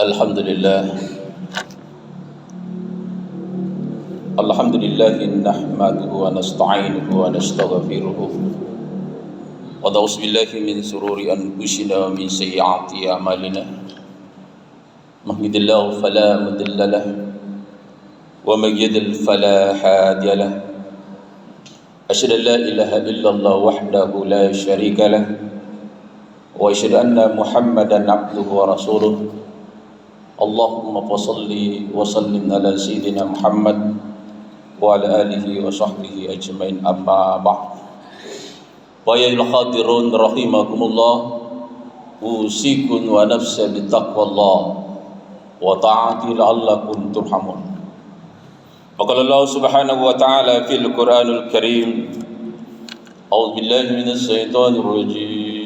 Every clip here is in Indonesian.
Alhamdulillah nahmaduhu wa nasta'inuhu wa nastaghfiruh wa na'udzu billahi min shururi anfusina wa min sayyiati a'malina man yahdihillahu fala mudilla lahu wa man yudlil fala hadiya lahu asyhadu an la ilaha illallah wahdahu la syarika lahu wa asyhadu anna Muhammadan abduhu wa rasuluh. Allahumma shalli wa sallim ala sayyidina Muhammad wa ala alihi wa sahbihi ajmain, amma ba'd. Wa ya al-hadirun rahimakumullah, usikum wa nafsa bi taqwallah wa ta'ati la'allakum turhamun. Qala Allah subhanahu wa ta'ala fil Qur'anil Karim, a'udzu billahi minasy syaithanir rajim.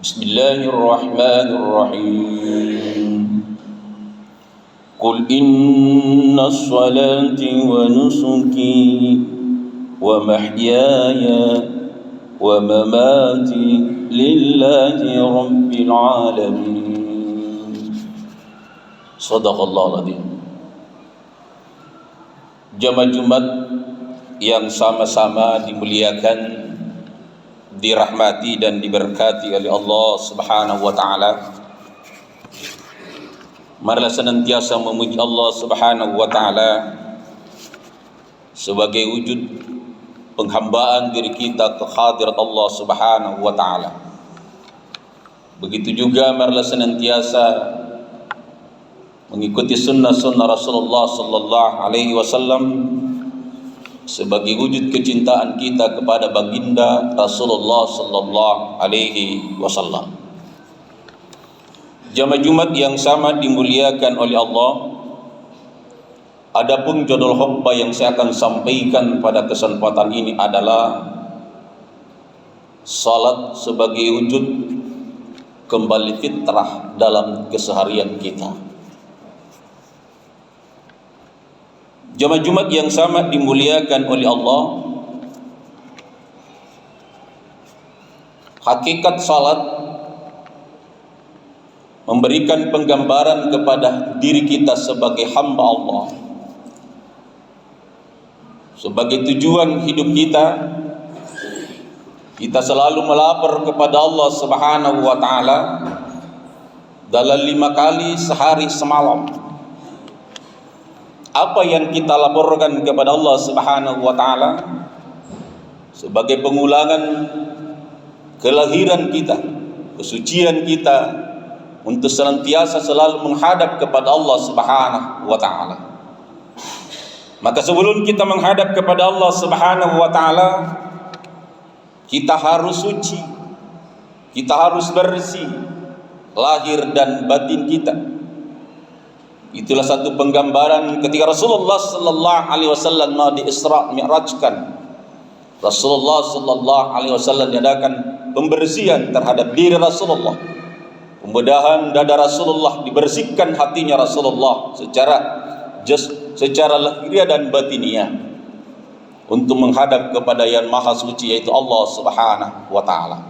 Bismillahirrahmanirrahim. Qul inna salati wa nusuki wa mahyaya wa mamati lillahi rabbil alamin. Shadaqallahul adzim. Jamaah Jumat yang sama-sama dimuliakan, dirahmati dan diberkati oleh Allah Subhanahu wa taala. Marilah senantiasa memuji Allah Subhanahu wa taala sebagai wujud penghambaan diri kita ke hadirat Allah Subhanahu wa taala. Begitu juga marilah senantiasa mengikuti sunnah-sunnah Rasulullah sallallahu alaihi wasallam sebagai wujud kecintaan kita kepada baginda Rasulullah sallallahu alaihi wasallam. Jamaah Jumat yang sama dimuliakan oleh Allah. Adapun judul khutbah yang saya akan sampaikan pada kesempatan ini adalah salat sebagai wujud kembali fitrah dalam keseharian kita. Jamaah Jumat yang sama dimuliakan oleh Allah, hakikat salat memberikan penggambaran kepada diri kita sebagai hamba Allah, sebagai tujuan hidup kita. Kita selalu melapor kepada Allah Subhanahu wa taala dalam 5 kali sehari semalam. Apa yang kita laporkan kepada Allah Subhanahu wa taala sebagai pengulangan kelahiran kita, kesucian kita, untuk senantiasa selalu menghadap kepada Allah Subhanahu wa taala. Maka sebelum kita menghadap kepada Allah Subhanahu wa taala, kita harus suci, kita harus bersih lahir dan batin kita. Itulah satu penggambaran ketika Rasulullah sallallahu alaihi wasallam mau di-Isra Mi'rajkan. Rasulullah sallallahu alaihi wasallam diadakan pembersihan terhadap diri Rasulullah. Pembedahan dada Rasulullah, dibersihkan hatinya Rasulullah secara lahiriah dan batiniah untuk menghadap kepada yang maha suci, yaitu Allah Subhanahu wa taala.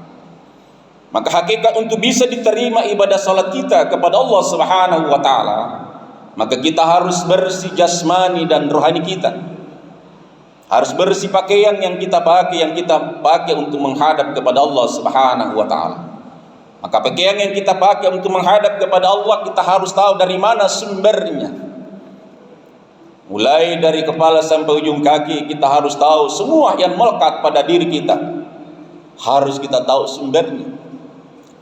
Maka hakikat untuk bisa diterima ibadah salat kita kepada Allah Subhanahu wa taala, maka kita harus bersih jasmani dan rohani kita. Harus bersih pakaian yang kita pakai untuk menghadap kepada Allah Subhanahu wa taala. Maka pakaian yang kita pakai untuk menghadap kepada Allah, kita harus tahu dari mana sumbernya. Mulai dari kepala sampai ujung kaki, kita harus tahu semua yang melekat pada diri kita. Harus kita tahu sumbernya.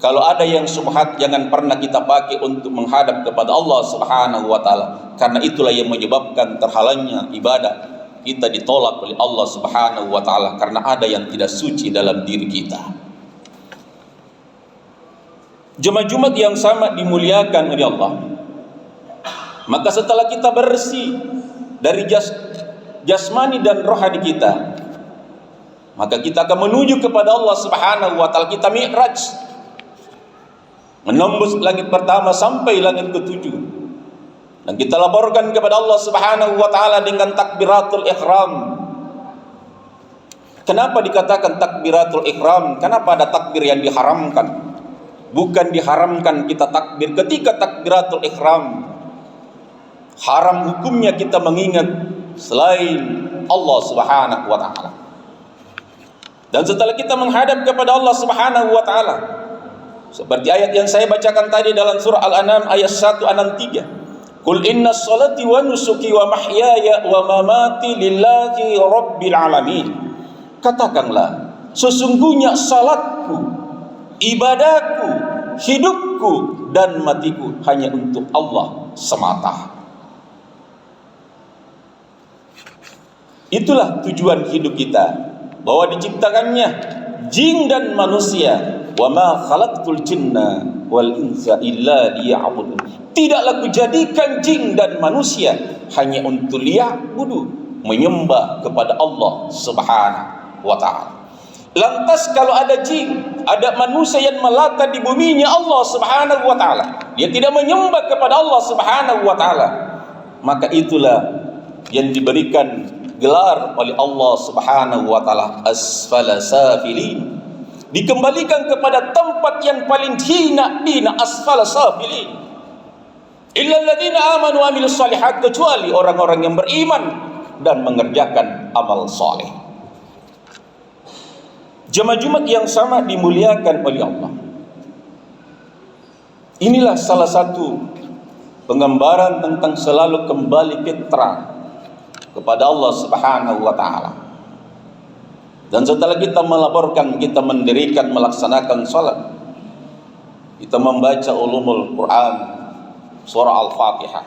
Kalau ada yang subhat, jangan pernah kita pakai untuk menghadap kepada Allah Subhanahu wa taala, karena itulah yang menyebabkan terhalangnya ibadah kita ditolak oleh Allah Subhanahu wa taala, karena ada yang tidak suci dalam diri kita. Jemaah Jumat yang sama dimuliakan oleh Allah. Maka setelah kita bersih dari jasmani dan rohani kita, maka kita akan menuju kepada Allah Subhanahu wa taala. Kita mi'raj, menembus langit pertama sampai langit ke-7, dan kita laporkan kepada Allah Subhanahu wa taala dengan takbiratul ihram. Kenapa dikatakan takbiratul ihram? Kenapa ada takbir yang diharamkan? bukan diharamkan kita takbir ketika takbiratul ihram. Haram hukumnya kita mengingat selain Allah Subhanahu wa taala. Dan setelah kita menghadap kepada Allah Subhanahu wa taala, seperti ayat yang saya bacakan tadi dalam surah Al-An'am ayat 163. Qul inna sholati wa nusuki wa mahyaya wa mamati lillahi rabbil alamin. Katakanlah, sesungguhnya salatku, ibadahku, hidupku dan matiku hanya untuk Allah semata. Itulah tujuan hidup kita, bahwa diciptakannya jin dan manusia. Wa ma khalaqtul jinna wal insa illa liya'budun. Tidaklah kujadikan jin dan manusia hanya untuk liya'budu, menyembah kepada Allah Subhanahu wa taala. Lantas kalau ada jin, ada manusia yang melata di buminya Allah Subhanahu wa taala, dia tidak menyembah kepada Allah Subhanahu wa taala, maka itulah yang diberikan gelar oleh Allah Subhanahu wa taala asfala safilin, dikembalikan kepada tempat yang paling hina asfala safilin. Illa alladziina aamanu wa 'amilus shalihat, kecuali orang-orang yang beriman dan mengerjakan amal saleh. Jemaah Jumat yang sama dimuliakan oleh Allah. Inilah salah satu penggambaran tentang selalu kembali fitrah kepada Allah Subhanahu wa taala. Dan setelah kita melaporkan, kita mendirikan, melaksanakan salat, kita membaca ulumul Quran, surah Al-Fatihah,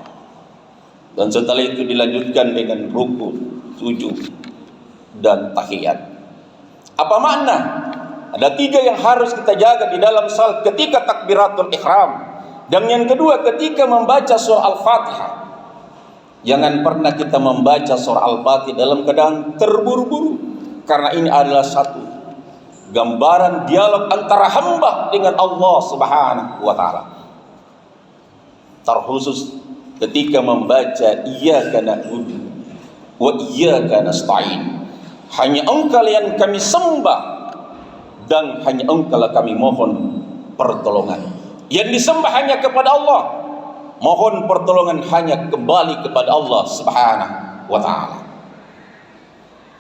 dan setelah itu dilanjutkan dengan ruku, sujud, dan tahiyat. Apa makna? Ada 3 yang harus kita jaga di dalam salat ketika takbiratul ihram. Dan yang kedua, ketika membaca surah Al-Fatihah, jangan pernah kita membaca surah Al-Fatihah dalam keadaan terburu-buru, karena ini adalah satu gambaran dialog antara hamba dengan Allah Subhanahu wa taala. Terkhusus ketika membaca iyyaka na'budu wa iyyaka nasta'in, hanya Engkau yang kami sembah dan hanya Engkau kami mohon pertolongan. Yang disembah hanya kepada Allah, mohon pertolongan hanya kembali kepada Allah Subhanahu wa taala.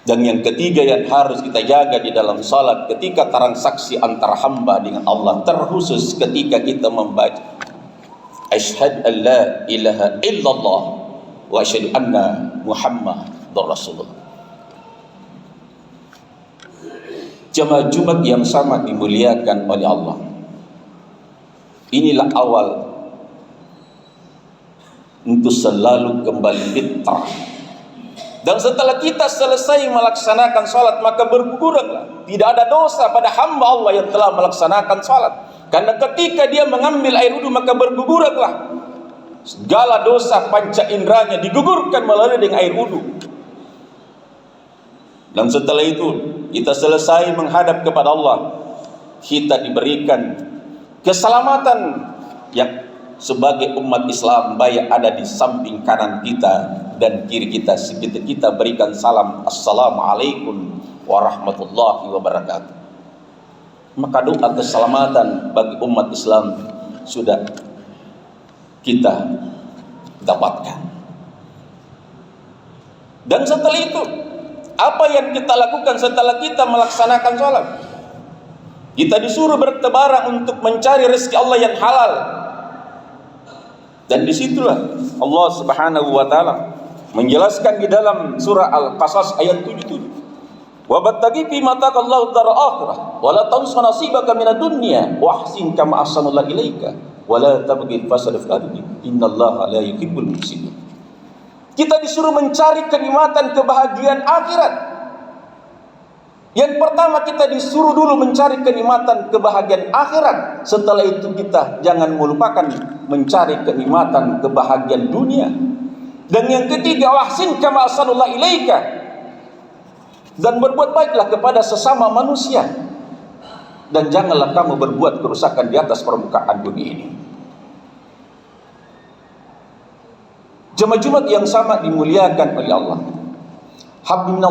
Dan yang ketiga yang harus kita jaga di dalam salat ketika transaksi antara hamba dengan Allah, terkhusus ketika kita membaca asyhadu an la ilaha illallah wa asyhadu anna Muhammadar Rasulullah. Jemaah Jumat yang sama dimuliakan oleh Allah. Inilah awal untuk selalu kembali fitrah. Dan setelah kita selesai melaksanakan salat, maka berguguranglah. Tidak ada dosa pada hamba Allah yang telah melaksanakan salat. Karena ketika dia mengambil air wudu, maka berguguranglah. Segala dosa panca inderanya digugurkan melalui dengan air wudu. Dan setelah itu kita selesai menghadap kepada Allah, kita diberikan keselamatan yang sebagai umat Islam baik ada di samping kanan kita dan kiri kita. Kita berikan salam, assalamualaikum warahmatullahi wabarakatuh. Maka doa keselamatan bagi umat Islam sudah kita dapatkan. Dan setelah itu, apa yang kita lakukan setelah kita melaksanakan sholat? Kita disuruh bertebaran untuk mencari rezeki Allah yang halal. Dan disitulah Allah Subhanahu wa taala menjelaskan di dalam surah Al-Qasas ayat 77. Wa battaqi fi ma taqallahu dar akhirah wa la tansa nasibaka minad dunya wa ahsin kama ahsanallahu ilaika wa la tabghi fasad fil ardi innallaha la yuhibbul mufsidin. Kita disuruh mencari kenikmatan kebahagiaan akhirat. Yang pertama kita disuruh dulu mencari kenikmatan kebahagiaan akhirat. Setelah itu kita jangan melupakan mencari kenikmatan kebahagiaan dunia. Dan yang ketiga, wahsin kama ahsanallahu ilaika, dan berbuat baiklah kepada sesama manusia. Dan janganlah kamu berbuat kerusakan di atas permukaan bumi ini. Jemaah Jumat yang sama dimuliakan oleh Allah. Habibna